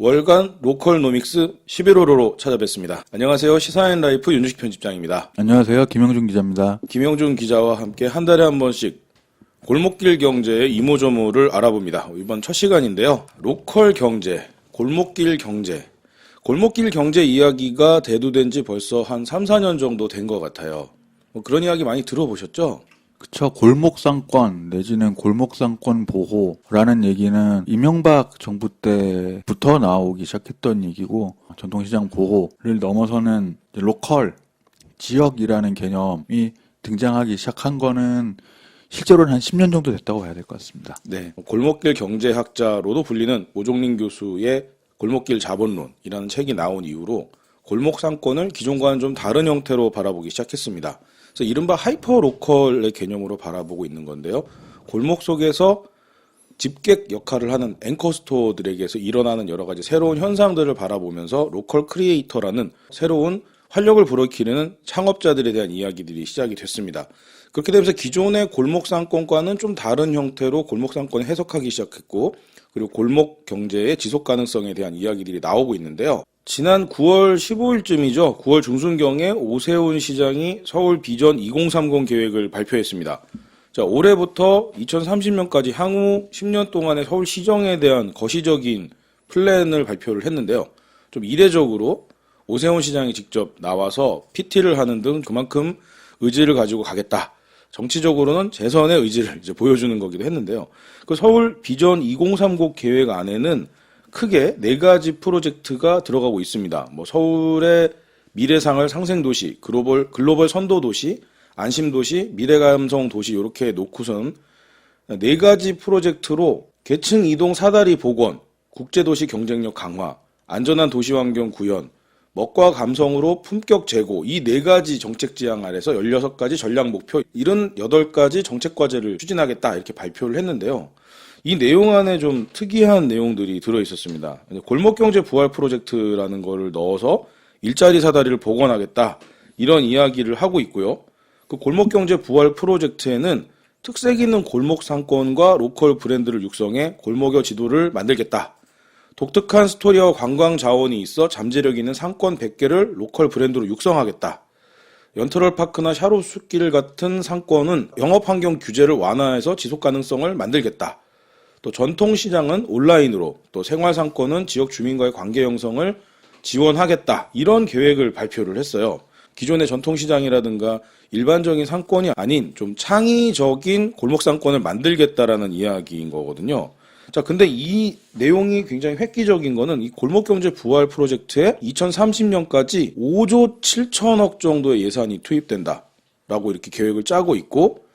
월간 로컬노믹스 11월호로 찾아뵙습니다. 안녕하세요. 시사인라이프 윤주식 편집장입니다. 안녕하세요. 김영준 기자입니다. 김영준 기자와 함께 한 달에 한 번씩 골목길 경제의 이모저모를 알아봅니다. 이번 첫 시간인데요. 로컬 경제, 골목길 경제. 골목길 경제 이야기가 대두된 지 벌써 한 3, 4년 정도 된 것 같아요. 그런 이야기 많이 들어보셨죠? 그쵸. 골목상권 내지는 골목상권 보호라는 얘기는 이명박 정부 때부터 나오기 시작했던 얘기고, 전통시장 보호를 넘어서는 로컬, 지역이라는 개념이 등장하기 시작한 거는 실제로는 한 10년 정도 됐다고 봐야 될 것 같습니다. 네, 골목길 경제학자로도 불리는 오종린 교수의 골목길 자본론이라는 책이 나온 이후로 골목상권을 기존과는 좀 다른 형태로 바라보기 시작했습니다. 그래서 이른바 하이퍼로컬의 개념으로 바라보고 있는 건데요. 골목 속에서 집객 역할을 하는 앵커스토어들에게서 일어나는 여러 가지 새로운 현상들을 바라보면서 로컬 크리에이터라는 새로운 활력을 불어일으키는 창업자들에 대한 이야기들이 시작이 됐습니다. 그렇게 되면서 기존의 골목상권과는 좀 다른 형태로 골목상권을 해석하기 시작했고, 그리고 골목 경제의 지속 가능성에 대한 이야기들이 나오고 있는데요. 지난 9월 15일쯤이죠. 9월 중순경에 오세훈 시장이 서울 비전 2030 계획을 발표했습니다. 자, 올해부터 2030년까지 향후 10년 동안의 서울 시정에 대한 거시적인 플랜을 발표를 했는데요. 좀 이례적으로 오세훈 시장이 직접 나와서 PT를 하는 등 그만큼 의지를 가지고 가겠다. 정치적으로는 재선의 의지를 이제 보여주는 거기도 했는데요. 그 서울 비전 2030 계획 안에는 크게 4가지 프로젝트가 들어가고 있습니다. 서울의 미래상을 상생도시, 글로벌 선도도시, 안심도시, 미래감성도시 이렇게 놓고선 4가지 프로젝트로 계층 이동 사다리 복원, 국제도시 경쟁력 강화, 안전한 도시환경 구현, 먹과 감성으로 품격 제고, 이 4가지 정책 지향 아래서 16가지 전략 목표, 78가지 정책 과제를 추진하겠다 이렇게 발표를 했는데요. 이 내용 안에 좀 특이한 내용들이 들어있었습니다. 골목경제 부활 프로젝트라는 거를 넣어서 일자리 사다리를 복원하겠다 이런 이야기를 하고 있고요. 그 골목경제 부활 프로젝트에는 특색 있는 골목 상권과 로컬 브랜드를 육성해 골목여 지도를 만들겠다. 독특한 스토리와 관광 자원이 있어 잠재력 있는 상권 100개를 로컬 브랜드로 육성하겠다. 연터럴파크나 샤롯숲길 같은 상권은 영업환경 규제를 완화해서 지속 가능성을 만들겠다. 또 전통시장은 온라인으로, 또 생활상권은 지역 주민과의 관계 형성을 지원하겠다. 이런 계획을 발표를 했어요. 기존의 전통시장이라든가 일반적인 상권이 아닌 좀 창의적인 골목상권을 만들겠다라는 이야기인 거거든요. 자, 근데 이 내용이 굉장히 획기적인 거는 이 골목경제 부활 프로젝트에 2030년까지 5조 7천억 정도의 예산이 투입된다라고 이렇게 계획을 짜고 있고,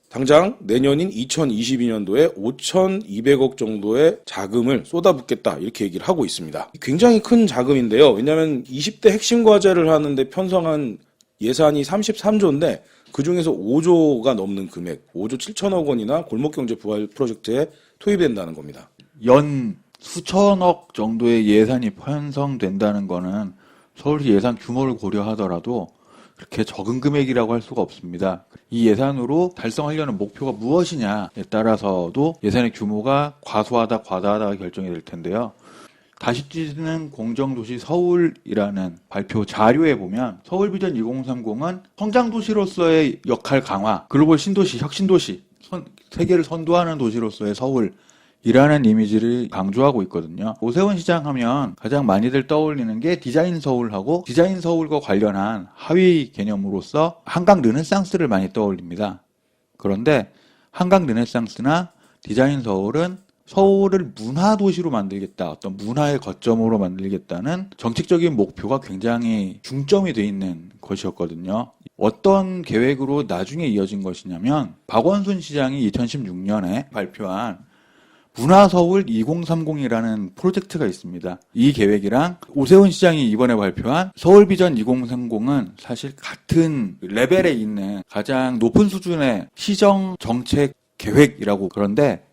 당장 내년인 2022년도에 5,200억 정도의 자금을 쏟아붓겠다 이렇게 얘기를 하고 있습니다. 굉장히 큰 자금인데요. 왜냐하면 20대 핵심 과제를 하는데 편성한 예산이 33조인데 그중에서 5조가 넘는 금액, 5조 7천억 원이나 골목경제 부활 프로젝트에 투입된다는 겁니다. 연 수천억 정도의 예산이 편성된다는 거는 서울시 예산 규모를 고려하더라도 그렇게 적은 금액이라고 할 수가 없습니다. 이 예산으로 달성하려는 목표가 무엇이냐에 따라서도 예산의 규모가 과소하다 과다하다가 결정이 될 텐데요. 다시 뛰는 공정도시 서울이라는 발표 자료에 보면 서울 비전 2030은 성장도시로서의 역할 강화, 글로벌 신도시, 혁신도시, 세계를 선도하는 도시로서의 서울이라는 이미지를 강조하고 있거든요. 오세훈 시장 하면 가장 많이들 떠올리는 게 디자인 서울하고 디자인 서울과 관련한 하위 개념으로서 한강 르네상스를 많이 떠올립니다. 그런데 한강 르네상스나 디자인 서울은 서울을 문화도시로 만들겠다, 어떤 문화의 거점으로 만들겠다는 정책적인 목표가 굉장히 중점이 돼 있는 것이었거든요. 어떤 계획으로 나중에 이어진 것이냐면 박원순 시장이 2016년에 발표한 문화서울 2030이라는 프로젝트가 있습니다. 이 계획이랑 오세훈 시장이 이번에 발표한 서울비전 2030은 사실 같은 레벨에 있는 가장 높은 수준의 시정 정책 계획이라고. 그런데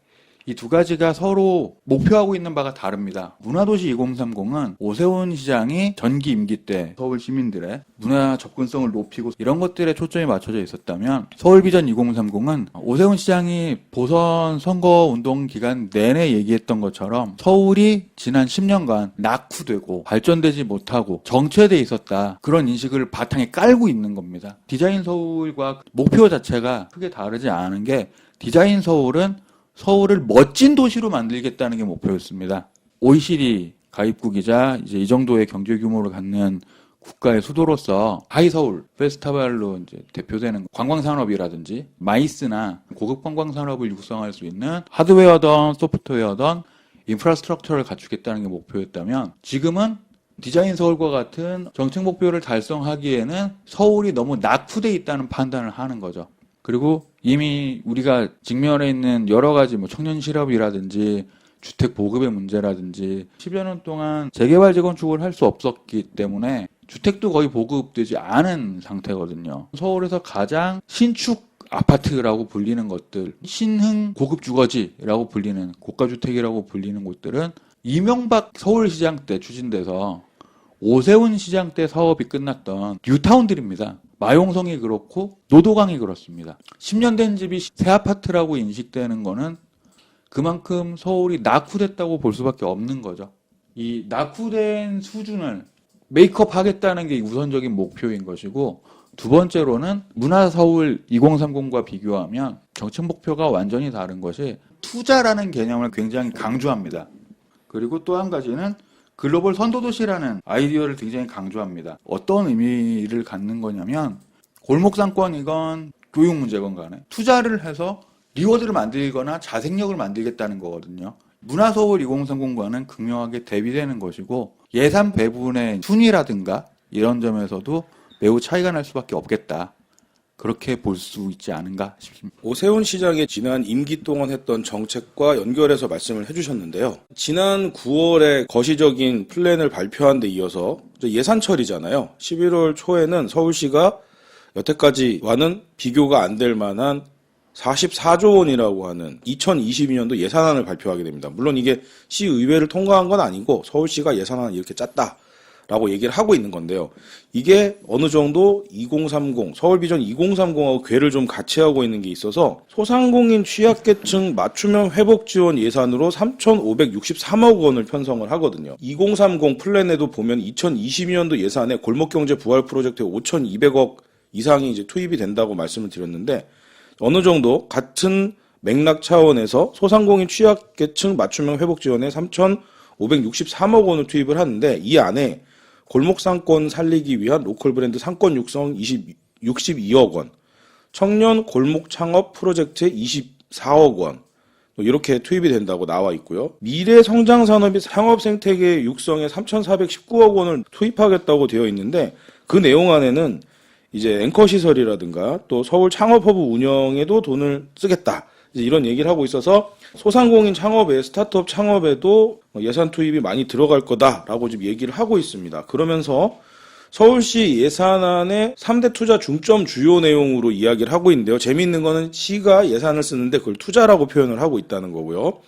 이 두 가지가 서로 목표하고 있는 바가 다릅니다. 문화도시 2030은 오세훈 시장이 전기 임기 때 서울 시민들의 문화 접근성을 높이고 이런 것들에 초점이 맞춰져 있었다면 서울비전 2030은 오세훈 시장이 보선 선거운동 기간 내내 얘기했던 것처럼 서울이 지난 10년간 낙후되고 발전되지 못하고 정체돼 있었다. 그런 인식을 바탕에 깔고 있는 겁니다. 디자인 서울과 목표 자체가 크게 다르지 않은 게 디자인 서울은 서울을 멋진 도시로 만들겠다는 게 목표였습니다. OECD 가입국이자 이제 이 정도의 경제 규모를 갖는 국가의 수도로서 하이서울 페스티벌로 이제 대표되는 관광산업이라든지 마이스나 고급 관광산업을 육성할 수 있는 하드웨어든 소프트웨어든 인프라스트럭처를 갖추겠다는 게 목표였다면 지금은 디자인 서울과 같은 정책 목표를 달성하기에는 서울이 너무 낙후돼 있다는 판단을 하는 거죠. 그리고 이미 우리가 직면해 있는 여러 가지 청년 실업이라든지 주택 보급의 문제라든지 10여 년 동안 재개발 재건축을 할 수 없었기 때문에 주택도 거의 보급되지 않은 상태거든요. 서울에서 가장 신축 아파트라고 불리는 것들, 신흥 고급 주거지라고 불리는 고가주택이라고 불리는 곳들은 이명박 서울시장 때 추진돼서 오세훈 시장 때 사업이 끝났던 뉴타운들입니다. 마용성이 그렇고 노도강이 그렇습니다. 10년 된 집이 새 아파트라고 인식되는 거는 그만큼 서울이 낙후됐다고 볼 수밖에 없는 거죠. 이 낙후된 수준을 메이크업 하겠다는 게 우선적인 목표인 것이고 두 번째로는 문화서울 2030과 비교하면 정책 목표가 완전히 다른 것이 투자라는 개념을 굉장히 강조합니다. 그리고 또 한 가지는 글로벌 선도도시라는 아이디어를 굉장히 강조합니다. 어떤 의미를 갖는 거냐면 골목상권이건 교육 문제건 간에 투자를 해서 리워드를 만들거나 자생력을 만들겠다는 거거든요. 문화서울 2030과는 극명하게 대비되는 것이고 예산 배분의 순위라든가 이런 점에서도 매우 차이가 날 수밖에 없겠다. 그렇게 볼 수 있지 않은가 싶습니다. 오세훈 시장의 지난 임기 동안 했던 정책과 연결해서 말씀을 해주셨는데요. 지난 9월에 거시적인 플랜을 발표한 데 이어서 예산철이잖아요. 11월 초에는 서울시가 여태까지와는 비교가 안 될 만한 44조 원이라고 하는 2022년도 예산안을 발표하게 됩니다. 물론 이게 시의회를 통과한 건 아니고 서울시가 예산안을 이렇게 짰다라고 얘기를 하고 있는 건데요. 이게 어느 정도 2030, 서울비전 2030하고 궤를 좀 같이 하고 있는 게 있어서 소상공인 취약계층 맞춤형 회복 지원 예산으로 3,563억 원을 편성을 하거든요. 2030 플랜에도 보면 2022년도 예산에 골목경제 부활 프로젝트에 5,200억 이상이 이제 투입이 된다고 말씀을 드렸는데 어느 정도 같은 맥락 차원에서 소상공인 취약계층 맞춤형 회복 지원에 3,563억 원을 투입을 하는데 이 안에 골목상권 살리기 위한 로컬 브랜드 상권 육성 62억 원, 청년 골목 창업 프로젝트에 24억 원 이렇게 투입이 된다고 나와 있고요. 미래 성장 산업이 상업 생태계 육성에 3,419억 원을 투입하겠다고 되어 있는데 그 내용 안에는 이제 앵커 시설이라든가 또 서울 창업허브 운영에도 돈을 쓰겠다. 이제 이런 얘기를 하고 있어서 소상공인 창업에 스타트업 창업에도 예산 투입이 많이 들어갈 거다라고 지금 얘기를 하고 있습니다. 그러면서 서울시 예산안의 3대 투자 중점 주요 내용으로 이야기를 하고 있는데요. 재미있는 거는 시가 예산을 쓰는데 그걸 투자라고 표현을 하고 있다는 거고요.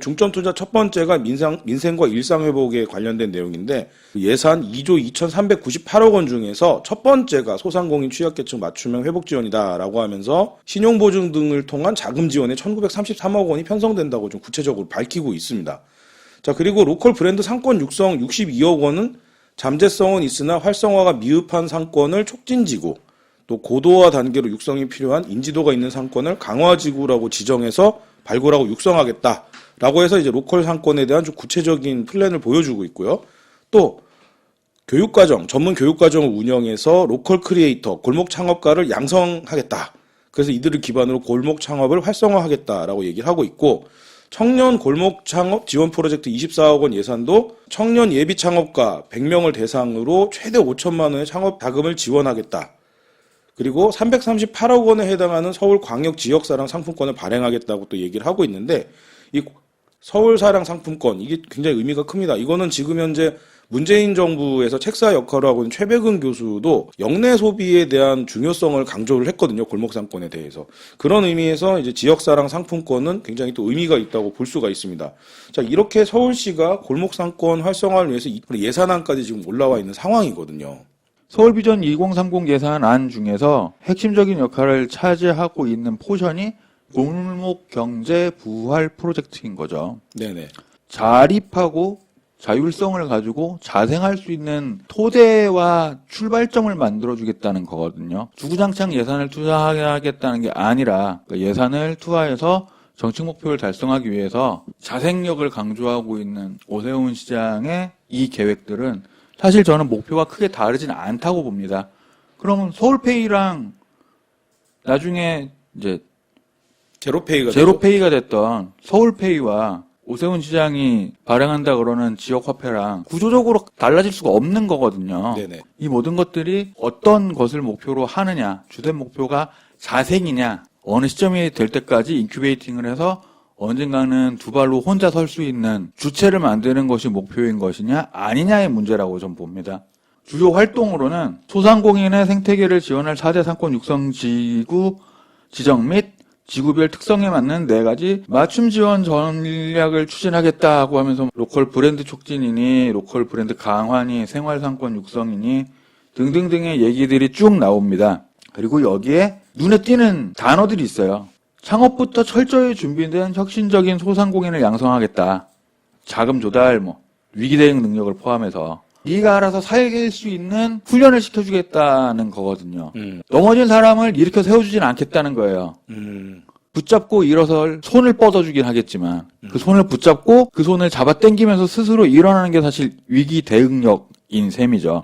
중점 투자 첫 번째가 민생과 일상회복에 관련된 내용인데 예산 2조 2,398억 원 중에서 첫 번째가 소상공인 취약계층 맞춤형 회복 지원이다라고 하면서 신용보증 등을 통한 자금 지원에 1,933억 원이 편성된다고 좀 구체적으로 밝히고 있습니다. 자, 그리고 로컬 브랜드 상권 육성 62억 원은 잠재성은 있으나 활성화가 미흡한 상권을 촉진지구, 또 고도화 단계로 육성이 필요한 인지도가 있는 상권을 강화지구라고 지정해서 발굴하고 육성하겠다. 라고 해서 이제 로컬 상권에 대한 좀 구체적인 플랜을 보여주고 있고요. 또 교육과정, 전문 교육과정을 운영해서 로컬 크리에이터, 골목 창업가를 양성하겠다. 그래서 이들을 기반으로 골목 창업을 활성화하겠다라고 얘기를 하고 있고 청년 골목 창업 지원 프로젝트 24억 원 예산도 청년 예비 창업가 100명을 대상으로 최대 5천만 원의 창업 자금을 지원하겠다. 그리고 338억 원에 해당하는 서울 광역 지역사랑 상품권을 발행하겠다고 또 얘기를 하고 있는데 이 서울사랑 상품권 이게 굉장히 의미가 큽니다. 이거는 지금 현재 문재인 정부에서 책사 역할을 하고 있는 최백은 교수도 역내 소비에 대한 중요성을 강조를 했거든요. 골목상권에 대해서. 그런 의미에서 이제 지역사랑 상품권은 굉장히 또 의미가 있다고 볼 수가 있습니다. 자, 이렇게 서울시가 골목상권 활성화를 위해서 예산안까지 지금 올라와 있는 상황이거든요. 서울비전 2030 예산안 중에서 핵심적인 역할을 차지하고 있는 포션이 골목경제 부활 프로젝트인 거죠. 네네. 자립하고 자율성을 가지고 자생할 수 있는 토대와 출발점을 만들어주겠다는 거거든요. 주구장창 예산을 투자하겠다는 게 아니라 예산을 투하해서 정책 목표를 달성하기 위해서 자생력을 강조하고 있는 오세훈 시장의 이 계획들은 사실 저는 목표가 크게 다르진 않다고 봅니다. 그러면 서울페이랑 나중에 이제 제로페이가 됐던 서울페이와 오세훈 시장이 발행한다 그러는 지역화폐랑 구조적으로 달라질 수가 없는 거거든요. 네네. 이 모든 것들이 어떤 것을 목표로 하느냐, 주된 목표가 자생이냐, 어느 시점이 될 때까지 인큐베이팅을 해서 언젠가는 두 발로 혼자 설 수 있는 주체를 만드는 것이 목표인 것이냐 아니냐의 문제라고 전 봅니다. 주요 활동으로는 소상공인의 생태계를 지원할 4대 상권 육성지구 지정 및 지구별 특성에 맞는 4가지 맞춤 지원 전략을 추진하겠다고 하면서 로컬 브랜드 촉진이니 로컬 브랜드 강화니 생활상권 육성이니 등등등의 얘기들이 쭉 나옵니다. 그리고 여기에 눈에 띄는 단어들이 있어요. 창업부터 철저히 준비된 혁신적인 소상공인을 양성하겠다. 자금 조달, 위기 대응 능력을 포함해서 네가 알아서 살길 수 있는 훈련을 시켜주겠다는 거거든요. 넘어진 사람을 일으켜 세워주진 않겠다는 거예요. 붙잡고 일어설 손을 뻗어주긴 하겠지만 그 손을 붙잡고 그 손을 잡아 당기면서 스스로 일어나는 게 사실 위기 대응력인 셈이죠.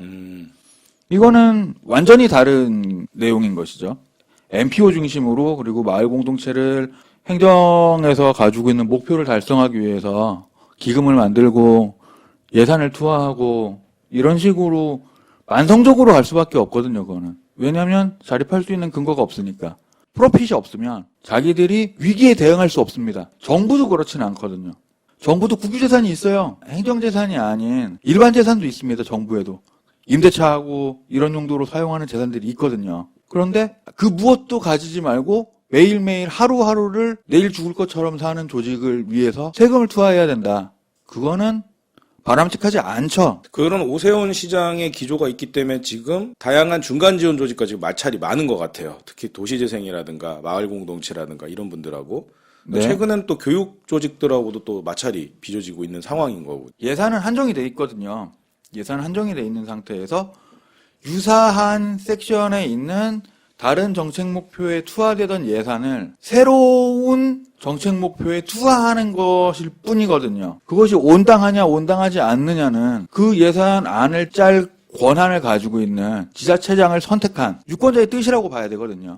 이거는 완전히 다른 내용인 것이죠. MPO 중심으로 그리고 마을 공동체를 행정에서 가지고 있는 목표를 달성하기 위해서 기금을 만들고 예산을 투하하고 이런 식으로 만성적으로 갈 수밖에 없거든요. 그거는. 왜냐하면 자립할 수 있는 근거가 없으니까. 프로핏이 없으면 자기들이 위기에 대응할 수 없습니다. 정부도 그렇지는 않거든요. 정부도 국유재산이 있어요. 행정재산이 아닌 일반 재산도 있습니다. 정부에도. 임대차하고 이런 용도로 사용하는 재산들이 있거든요. 그런데 그 무엇도 가지지 말고 매일매일 하루하루를 내일 죽을 것처럼 사는 조직을 위해서 세금을 투하해야 된다. 그거는 바람직하지 않죠. 그런 오세훈 시장의 기조가 있기 때문에 지금 다양한 중간 지원 조직과 지금 마찰이 많은 것 같아요. 특히 도시재생이라든가 마을 공동체라든가 이런 분들하고 네. 최근엔 또 교육 조직들하고도 또 마찰이 빚어지고 있는 상황인 거고. 예산은 한정이 돼 있거든요. 예산은 한정이 돼 있는 상태에서 유사한 섹션에 있는 다른 정책 목표에 투하되던 예산을 새로운 정책 목표에 투하하는 것일 뿐이거든요. 그것이 온당하냐 온당하지 않느냐는 그 예산안을 짤 권한을 가지고 있는 지자체장을 선택한 유권자의 뜻이라고 봐야 되거든요.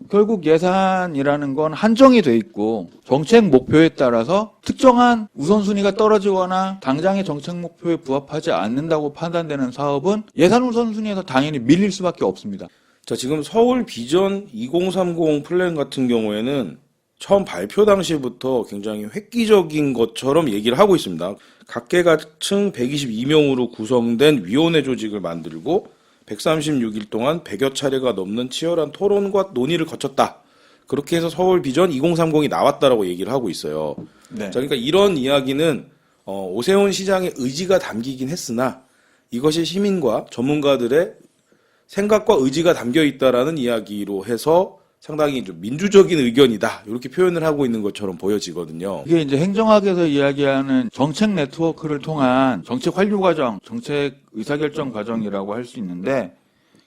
결국 예산이라는 건 한정이 돼 있고 정책 목표에 따라서 특정한 우선순위가 떨어지거나 당장의 정책 목표에 부합하지 않는다고 판단되는 사업은 예산 우선순위에서 당연히 밀릴 수밖에 없습니다. 자, 지금 서울 비전 2030 플랜 같은 경우에는 처음 발표 당시부터 굉장히 획기적인 것처럼 얘기를 하고 있습니다. 각계각층 122명으로 구성된 위원회 조직을 만들고 136일 동안 100여 차례가 넘는 치열한 토론과 논의를 거쳤다. 그렇게 해서 서울 비전 2030이 나왔다라고 얘기를 하고 있어요. 네. 자, 그러니까 이런 이야기는 오세훈 시장의 의지가 담기긴 했으나 이것이 시민과 전문가들의 생각과 의지가 담겨 있다라는 이야기로 해서 상당히 좀 민주적인 의견이다. 이렇게 표현을 하고 있는 것처럼 보여지거든요. 이게 이제 행정학에서 이야기하는 정책 네트워크를 통한 정책 환류 과정, 정책 의사결정 과정이라고 할 수 있는데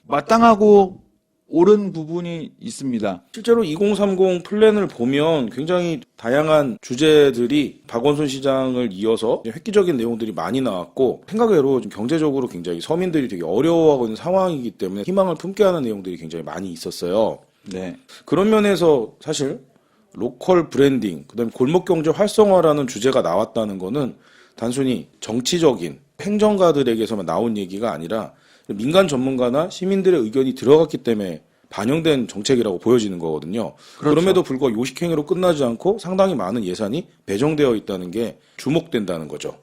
마땅하고 옳은 부분이 있습니다. 실제로 2030 플랜을 보면 굉장히 다양한 주제들이 박원순 시장을 이어서 획기적인 내용들이 많이 나왔고 생각외로 좀 경제적으로 굉장히 서민들이 되게 어려워하고 있는 상황이기 때문에 희망을 품게 하는 내용들이 굉장히 많이 있었어요. 네. 그런 면에서 사실 로컬 브랜딩, 그다음에 골목경제 활성화라는 주제가 나왔다는 거는 단순히 정치적인 행정가들에게서만 나온 얘기가 아니라 민간 전문가나 시민들의 의견이 들어갔기 때문에 반영된 정책이라고 보여지는 거거든요. 그렇죠. 그럼에도 불구하고 요식행위로 끝나지 않고 상당히 많은 예산이 배정되어 있다는 게 주목된다는 거죠.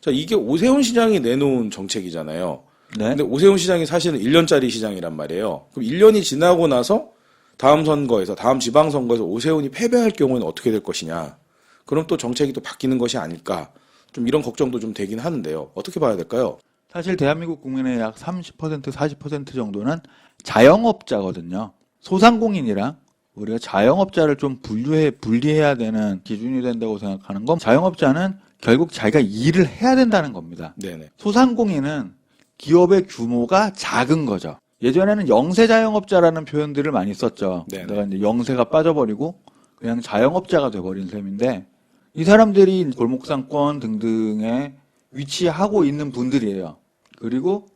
자, 이게 오세훈 시장이 내놓은 정책이잖아요. 네. 근데 오세훈 시장이 사실은 1년짜리 시장이란 말이에요. 그럼 1년이 지나고 나서 다음 선거에서, 다음 지방선거에서 오세훈이 패배할 경우에는 어떻게 될 것이냐. 그럼 또 정책이 또 바뀌는 것이 아닐까. 좀 이런 걱정도 좀 되긴 하는데요. 어떻게 봐야 될까요? 사실 대한민국 국민의 약 30%, 40% 정도는 자영업자거든요. 소상공인이랑 우리가 자영업자를 좀 분리해야 되는 기준이 된다고 생각하는 건 자영업자는 결국 자기가 일을 해야 된다는 겁니다. 네네. 소상공인은 기업의 규모가 작은 거죠. 예전에는 영세 자영업자라는 표현들을 많이 썼죠. 네네. 내가 이제 영세가 빠져버리고 그냥 자영업자가 돼버린 셈인데 이 사람들이 골목상권 등등에 위치하고 있는 분들이에요. 그리고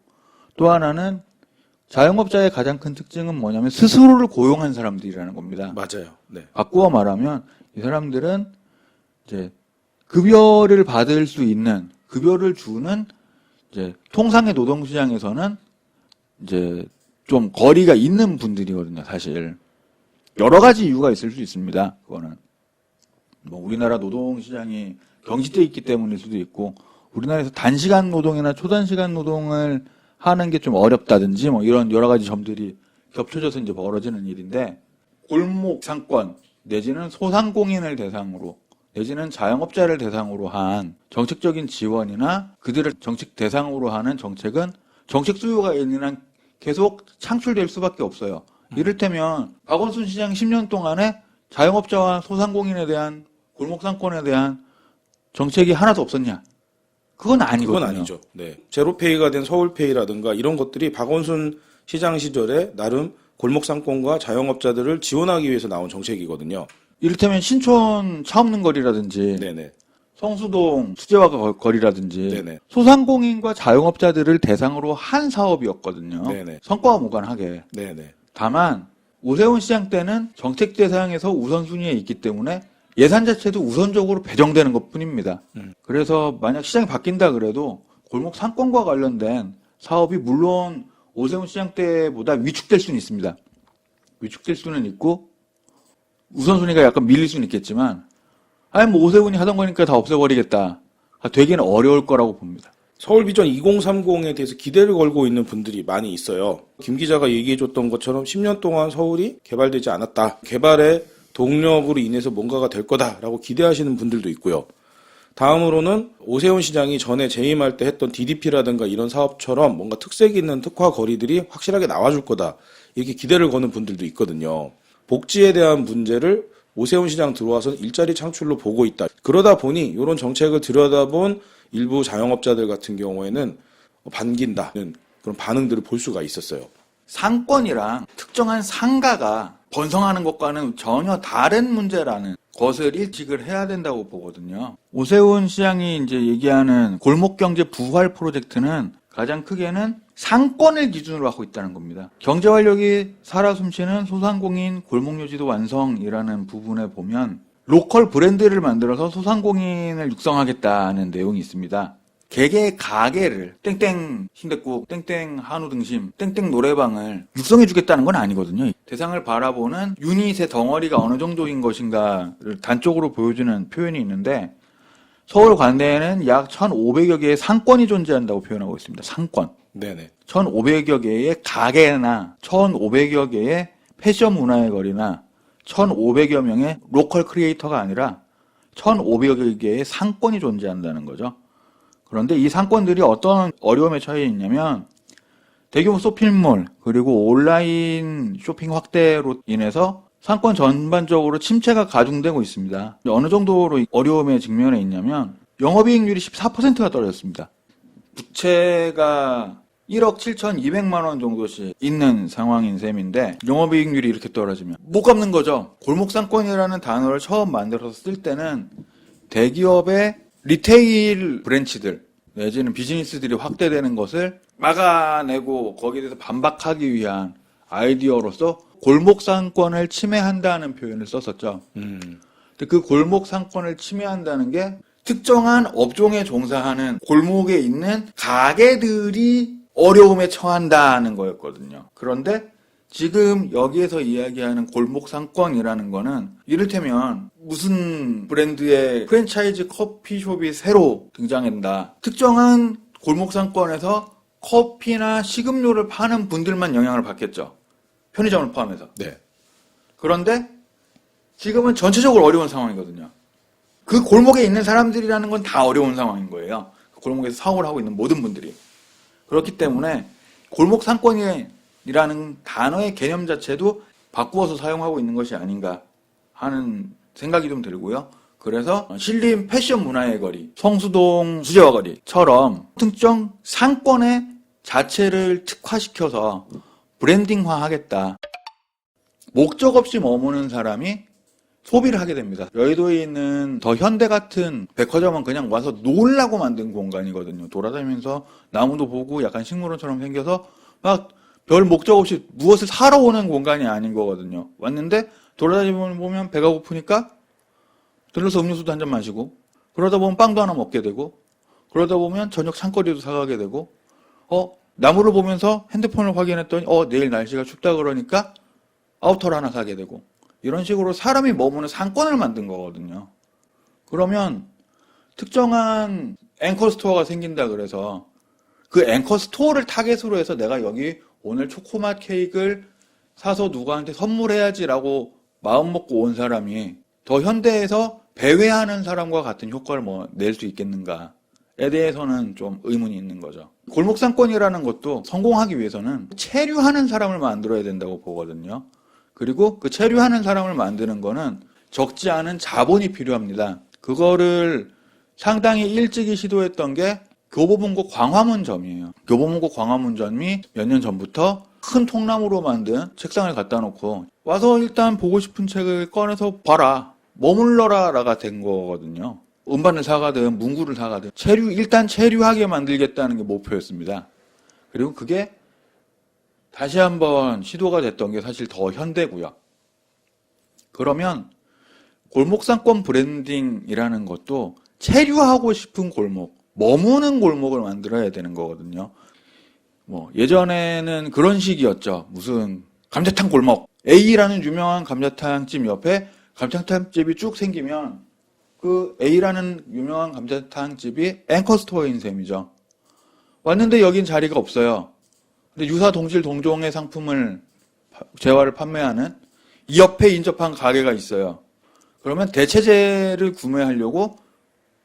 또 하나는 자영업자의 가장 큰 특징은 뭐냐면 스스로를 고용한 사람들이라는 겁니다. 맞아요. 네. 바꾸어 말하면 이 사람들은 이제 급여를 받을 수 있는 급여를 주는 이제 통상의 노동시장에서는 이제 좀 거리가 있는 분들이거든요. 사실 여러 가지 이유가 있을 수 있습니다. 그거는 뭐 우리나라 노동시장이 경직돼 있기 때문일 수도 있고 우리나라에서 단시간 노동이나 초단시간 노동을 하는 게 좀 어렵다든지 뭐 이런 여러 가지 점들이 겹쳐져서 이제 벌어지는 일인데 골목 상권 내지는 소상공인을 대상으로 내지는 자영업자를 대상으로 한 정책적인 지원이나 그들을 정책 대상으로 하는 정책은 정책 수요가 있는 한 계속 창출될 수밖에 없어요. 이를테면 박원순 시장 10년 동안에 자영업자와 소상공인에 대한 골목상권에 대한 정책이 하나도 없었냐? 그건 아니거든요. 그건 아니죠. 네. 제로페이가 된 서울페이라든가 이런 것들이 박원순 시장 시절에 나름 골목상권과 자영업자들을 지원하기 위해서 나온 정책이거든요. 이를테면 신촌 차 없는 거리라든지 네네. 성수동 수제화 거리라든지 네네. 소상공인과 자영업자들을 대상으로 한 사업이었거든요. 네네. 성과와 무관하게. 네네. 다만 오세훈 시장 때는 정책 대상에서 우선순위에 있기 때문에 예산 자체도 우선적으로 배정되는 것뿐입니다. 그래서 만약 시장이 바뀐다 그래도 골목 상권과 관련된 사업이 물론 오세훈 시장 때보다 위축될 수는 있습니다. 위축될 수는 있고 우선순위가 약간 밀릴 수는 있겠지만 아니 뭐 오세훈이 하던 거니까 다 없애버리겠다. 되기는 어려울 거라고 봅니다. 서울비전 2030에 대해서 기대를 걸고 있는 분들이 많이 있어요. 김 기자가 얘기해줬던 것처럼 10년 동안 서울이 개발되지 않았다. 개발의 동력으로 인해서 뭔가가 될 거다라고 기대하시는 분들도 있고요. 다음으로는 오세훈 시장이 전에 재임할 때 했던 DDP라든가 이런 사업처럼 뭔가 특색 있는 특화 거리들이 확실하게 나와줄 거다. 이렇게 기대를 거는 분들도 있거든요. 복지에 대한 문제를 오세훈 시장 들어와서 일자리 창출로 보고 있다. 그러다 보니 이런 정책을 들여다본 일부 자영업자들 같은 경우에는 반긴다는 그런 반응들을 볼 수가 있었어요. 상권이랑 특정한 상가가 번성하는 것과는 전혀 다른 문제라는 것을 일찍을 해야 된다고 보거든요. 오세훈 시장이 이제 얘기하는 골목경제 부활 프로젝트는 가장 크게는 상권을 기준으로 하고 있다는 겁니다. 경제 활력이 살아 숨쉬는 소상공인 골목요지도 완성이라는 부분에 보면 로컬 브랜드를 만들어서 소상공인을 육성하겠다는 내용이 있습니다. 개개 가게를 땡땡 순댓국, 땡땡 한우 등심, 땡땡 노래방을 육성해주겠다는 건 아니거든요. 대상을 바라보는 유닛의 덩어리가 어느 정도인 것인가를 단적으로 보여주는 표현이 있는데 서울 관내에는 약 1,500여 개의 상권이 존재한다고 표현하고 있습니다. 상권. 네네. 1,500여 개의 가게나 1,500여 개의 패션 문화의 거리나 1,500여 명의 로컬 크리에이터가 아니라 1,500여 개의 상권이 존재한다는 거죠. 그런데 이 상권들이 어떤 어려움에 처해 있냐면 대규모 쇼핑몰 그리고 온라인 쇼핑 확대로 인해서 상권 전반적으로 침체가 가중되고 있습니다. 어느 정도로 어려움에 직면해 있냐면 영업이익률이 14%가 떨어졌습니다. 부채가 1억 7,200만 원 정도씩 있는 상황인 셈인데 영업이익률이 이렇게 떨어지면 못 갚는 거죠. 골목상권이라는 단어를 처음 만들어서 쓸 때는 대기업의 리테일 브랜치들 내지는 비즈니스들이 확대되는 것을 막아내고 거기에 대해서 반박하기 위한 아이디어로서 골목상권을 침해한다는 표현을 썼었죠. 근데 그 골목상권을 침해한다는 게 특정한 업종에 종사하는 골목에 있는 가게들이 어려움에 처한다는 거였거든요. 그런데 지금 여기에서 이야기하는 골목 상권이라는 거는 이를테면 무슨 브랜드의 프랜차이즈 커피숍이 새로 등장한다. 특정한 골목 상권에서 커피나 식음료를 파는 분들만 영향을 받겠죠. 편의점을 포함해서. 네. 그런데 지금은 전체적으로 어려운 상황이거든요. 그 골목에 있는 사람들이라는 건 다 어려운 상황인 거예요. 그 골목에서 사업을 하고 있는 모든 분들이. 그렇기 때문에 골목 상권이라는 단어의 개념 자체도 바꾸어서 사용하고 있는 것이 아닌가 하는 생각이 좀 들고요. 그래서 신림 패션 문화의 거리, 성수동 수제화 거리처럼 특정 상권의 자체를 특화시켜서 브랜딩화 하겠다. 목적 없이 머무는 사람이 소비를 하게 됩니다. 여의도에 있는 더 현대 같은 백화점은 그냥 와서 놀라고 만든 공간이거든요. 돌아다니면서 나무도 보고 약간 식물원처럼 생겨서 막 별 목적 없이 무엇을 사러 오는 공간이 아닌 거거든요. 왔는데 돌아다니면 배가 고프니까 들러서 음료수도 한 잔 마시고 그러다 보면 빵도 하나 먹게 되고 그러다 보면 저녁 상거리도 사가게 되고 나무를 보면서 핸드폰을 확인했더니 내일 날씨가 춥다 그러니까 아우터를 하나 사게 되고 이런 식으로 사람이 머무는 상권을 만든 거거든요. 그러면 특정한 앵커 스토어가 생긴다 그래서 그 앵커 스토어를 타겟으로 해서 내가 여기 오늘 초코맛 케이크를 사서 누구한테 선물해야지라고 마음 먹고 온 사람이 더 현대에서 배회하는 사람과 같은 효과를 낼 수 있겠는가에 대해서는 좀 의문이 있는 거죠. 골목상권이라는 것도 성공하기 위해서는 체류하는 사람을 만들어야 된다고 보거든요. 그리고 그 체류하는 사람을 만드는 거는 적지 않은 자본이 필요합니다. 그거를 상당히 일찍이 시도했던 게 교보문고 광화문점이에요. 교보문고 광화문점이 몇 년 전부터 큰 통나무로 만든 책상을 갖다 놓고 와서 일단 보고 싶은 책을 꺼내서 봐라. 머물러라가 된 거거든요. 음반을 사가든 문구를 사가든 일단 체류하게 만들겠다는 게 목표였습니다. 그리고 그게 다시 한번 시도가 됐던 게 사실 더 현대고요. 그러면 골목상권 브랜딩이라는 것도 체류하고 싶은 골목, 머무는 골목을 만들어야 되는 거거든요. 예전에는 그런 식이었죠. 무슨 감자탕 골목, A라는 유명한 감자탕집 옆에 감자탕집이 쭉 생기면 그 A라는 유명한 감자탕집이 앵커 스토어인 셈이죠. 왔는데 여긴 자리가 없어요. 근데 유사 동질 동종의 상품을 재화를 판매하는 이 옆에 인접한 가게가 있어요. 그러면 대체재를 구매하려고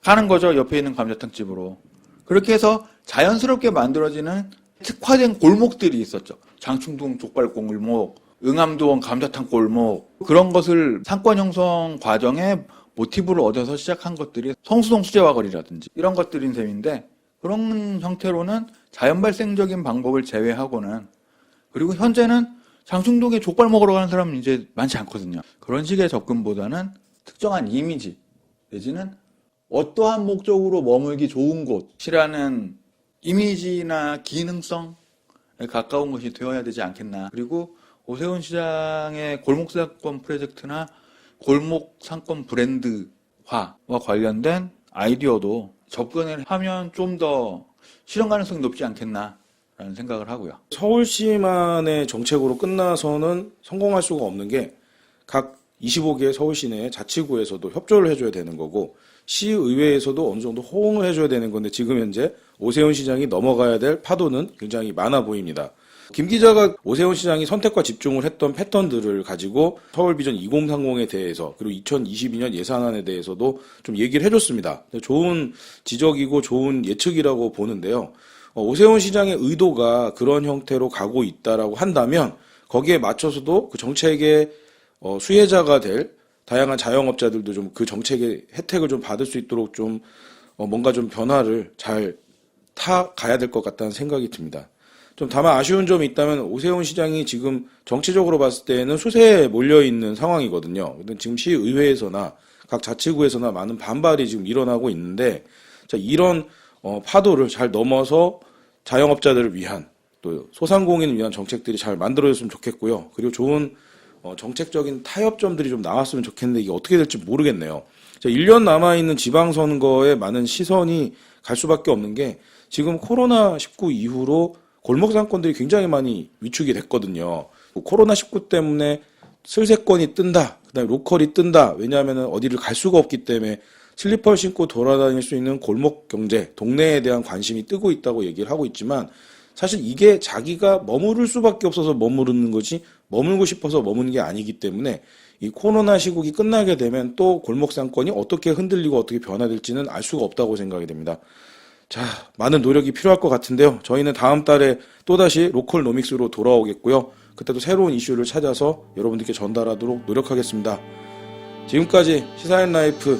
가는 거죠. 옆에 있는 감자탕집으로. 그렇게 해서 자연스럽게 만들어지는 특화된 골목들이 있었죠. 장충동 족발 골목, 응암동 감자탕 골목 그런 것을 상권 형성 과정에 모티브를 얻어서 시작한 것들이 성수동 수제화 거리라든지 이런 것들인 셈인데 그런 형태로는 자연 발생적인 방법을 제외하고는 그리고 현재는 장충동에 족발 먹으러 가는 사람은 이제 많지 않거든요. 그런 식의 접근보다는 특정한 이미지 내지는 어떠한 목적으로 머물기 좋은 곳이라는 이미지나 기능성에 가까운 것이 되어야 되지 않겠나. 그리고 오세훈 시장의 골목상권 프로젝트나 골목상권 브랜드화와 관련된 아이디어도 접근을 하면 좀 더 실현 가능성이 높지 않겠나라는 생각을 하고요. 서울시만의 정책으로 끝나서는 성공할 수가 없는 게 각 25개 서울시 내 자치구에서도 협조를 해줘야 되는 거고 시의회에서도 어느 정도 호응을 해줘야 되는 건데 지금 현재 오세훈 시장이 넘어가야 될 파도는 굉장히 많아 보입니다. 김 기자가 오세훈 시장이 선택과 집중을 했던 패턴들을 가지고 서울비전 2030에 대해서 그리고 2022년 예산안에 대해서도 좀 얘기를 해줬습니다. 좋은 지적이고 좋은 예측이라고 보는데요. 오세훈 시장의 의도가 그런 형태로 가고 있다라고 한다면 거기에 맞춰서도 그 정책의 수혜자가 될 다양한 자영업자들도 좀 그 정책의 혜택을 좀 받을 수 있도록 좀 뭔가 좀 변화를 잘 타가야 될 것 같다는 생각이 듭니다. 좀 다만 아쉬운 점이 있다면 오세훈 시장이 지금 정치적으로 봤을 때는 수세에 몰려있는 상황이거든요. 근데 지금 시의회에서나 각 자치구에서나 많은 반발이 지금 일어나고 있는데 자, 이런 파도를 잘 넘어서 자영업자들을 위한 또 소상공인을 위한 정책들이 잘 만들어졌으면 좋겠고요. 그리고 좋은 정책적인 타협점들이 좀 나왔으면 좋겠는데 이게 어떻게 될지 모르겠네요. 자, 1년 남아있는 지방선거에 많은 시선이 갈 수밖에 없는 게 지금 코로나19 이후로 골목 상권들이 굉장히 많이 위축이 됐거든요. 코로나19 때문에 슬세권이 뜬다, 그다음에 로컬이 뜬다. 왜냐하면 어디를 갈 수가 없기 때문에 슬리퍼를 신고 돌아다닐 수 있는 골목 경제, 동네에 대한 관심이 뜨고 있다고 얘기를 하고 있지만 사실 이게 자기가 머무를 수밖에 없어서 머무르는 거지 머물고 싶어서 머무는 게 아니기 때문에 이 코로나 시국이 끝나게 되면 또 골목 상권이 어떻게 흔들리고 어떻게 변화될지는 알 수가 없다고 생각이 됩니다. 자, 많은 노력이 필요할 것 같은데요. 저희는 다음 달에 또다시 로컬 노믹스로 돌아오겠고요. 그때도 새로운 이슈를 찾아서 여러분들께 전달하도록 노력하겠습니다. 지금까지 시사인라이프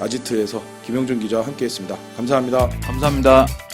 아지트에서 김영준 기자와 함께했습니다. 감사합니다. 감사합니다.